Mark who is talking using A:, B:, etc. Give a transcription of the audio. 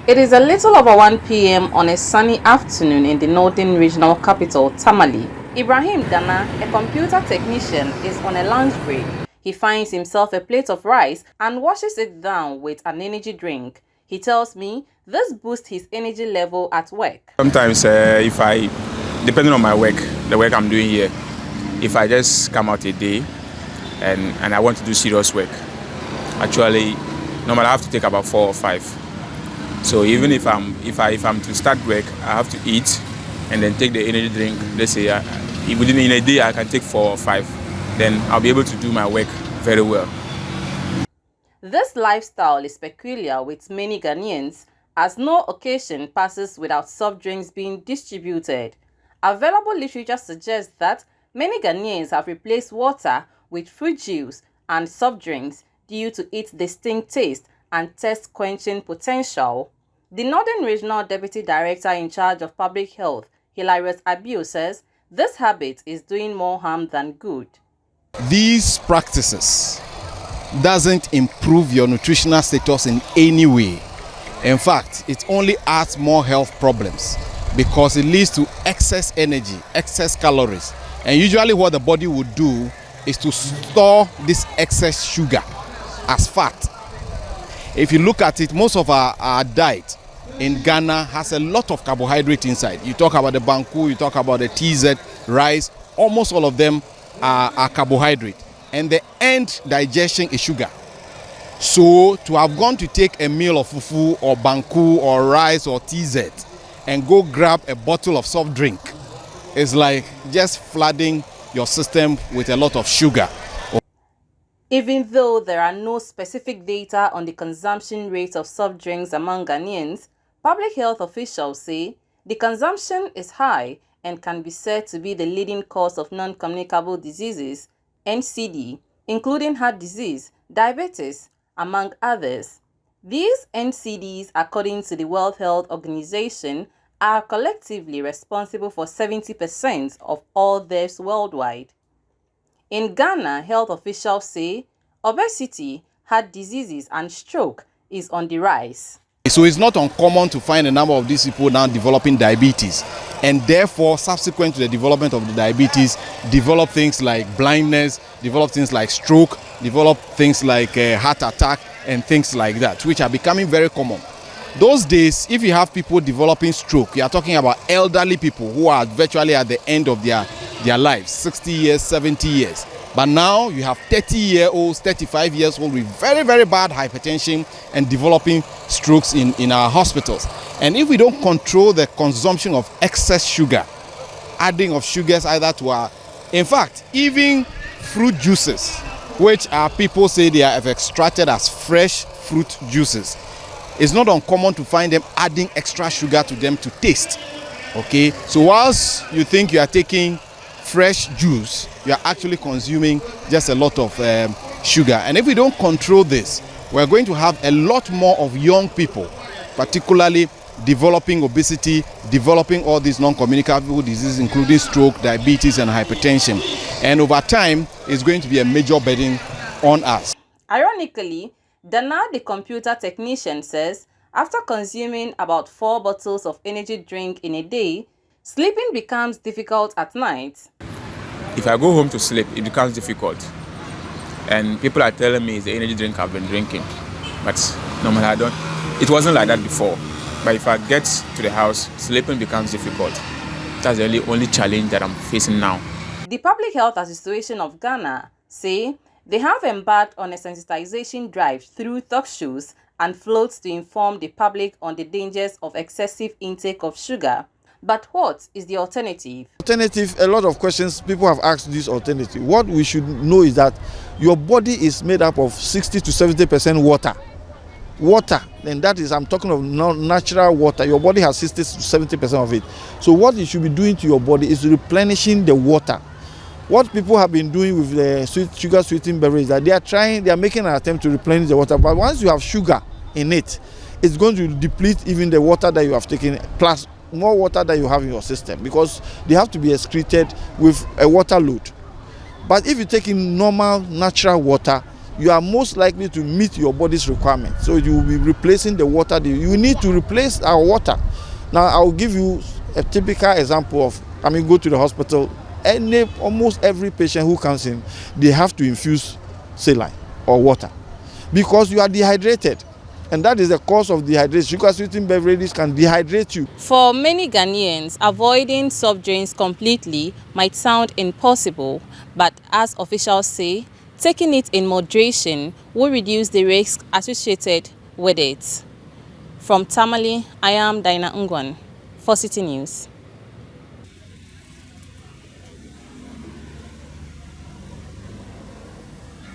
A: It is a little over 1 p.m. on a sunny afternoon in the northern regional capital, Tamale. Ibrahim Dana, a computer technician, is on a lunch break. He finds himself a plate of rice and washes it down with an energy drink. He tells me this boosts his energy level at work.
B: Sometimes depending on my work, the work I'm doing here, if I just come out a day and I want to do serious work, actually, normally I have to take about 4 or 5. So even if I'm to start work, I have to eat and then take the energy drink. Let's say within a day I can take 4 or 5. Then I'll be able to do my work very well.
A: This lifestyle is peculiar with many Ghanaians, as no occasion passes without soft drinks being distributed. Available literature suggests that many Ghanaians have replaced water with fruit juice and soft drinks due to its distinct taste and thirst-quenching potential. The Northern Regional Deputy Director in charge of Public Health, Hilarious Abio, says this habit is doing more harm than good.
C: These practices doesn't improve your nutritional status in any way. In fact, it only adds more health problems because it leads to excess energy, excess calories. And usually what the body would do is to store this excess sugar as fat. If you look at it, most of our diet in Ghana has a lot of carbohydrate inside. You talk about the banku, you talk about the TZ, rice, almost all of them are carbohydrate. And the end digestion is sugar. So to have gone to take a meal of fufu or banku or rice or TZ and go grab a bottle of soft drink is like just flooding your system with a lot of sugar.
A: Even though there are no specific data on the consumption rate of soft drinks among Ghanaians, public health officials say the consumption is high and can be said to be the leading cause of non-communicable diseases, NCD, including heart disease, diabetes, among others. These NCDs, according to the World Health Organization, are collectively responsible for 70% of all deaths worldwide. In Ghana, health officials say obesity, heart diseases, and stroke is on the rise.
C: So it's not uncommon to find a number of these people now developing diabetes, and therefore, subsequent to the development of the diabetes, develop things like blindness, develop things like stroke, develop things like heart attack, and things like that, which are becoming very common. Those days, if you have people developing stroke, you are talking about elderly people who are virtually at the end of their lives, 60 years, 70 years. But now you have 30-year-olds, 35 years old with very, very bad hypertension and developing strokes in our hospitals. And if we don't control the consumption of excess sugar, adding of sugars either to our, in fact, even fruit juices, which our people say they have extracted as fresh fruit juices, it's not uncommon to find them adding extra sugar to them to taste. Okay, so whilst you think you are taking fresh juice, you are actually consuming just a lot of sugar. And if we don't control this, we're going to have a lot more of young people, particularly developing obesity, developing all these non-communicable diseases, including stroke, diabetes, and hypertension. And over time, it's going to be a major burden on us.
A: Ironically, Dana, the computer technician, says after consuming about 4 bottles of energy drink in a day, sleeping becomes difficult at night.
B: If I go home to sleep, it becomes difficult. And people are telling me it's the energy drink I've been drinking. But normally I don't. It wasn't like that before. But if I get to the house, sleeping becomes difficult. That's the only challenge that I'm facing now.
A: The Public Health Association of Ghana say they have embarked on a sensitization drive through talk shows and floats to inform the public on the dangers of excessive intake of sugar. But what is the alternative?
D: Alternative, a lot of questions people have asked this alternative. What we should know is that your body is made up of 60 to 70% water. Water, and that is, I'm talking of natural water. Your body has 60 to 70% of it. So what you should be doing to your body is replenishing the water. What people have been doing with the sugar sweetened beverage, that they are making an attempt to replenish the water. But once you have sugar in it, it's going to deplete even the water that you have taken, plus more water that you have in your system, because they have to be excreted with a water load. But if you take in normal natural water, you are most likely to meet your body's requirement. So you will be replacing the water. You need to replace our water. Now I'll give you a typical example of, go to the hospital, almost every patient who comes in, they have to infuse saline or water because you are dehydrated. And that is the cause of dehydration. Sugar-sweetened beverages can dehydrate you.
A: For many Ghanaians, avoiding soft drinks completely might sound impossible, but as officials say, taking it in moderation will reduce the risk associated with it. From Tamale, I am Dinah Ngwan for Citi News.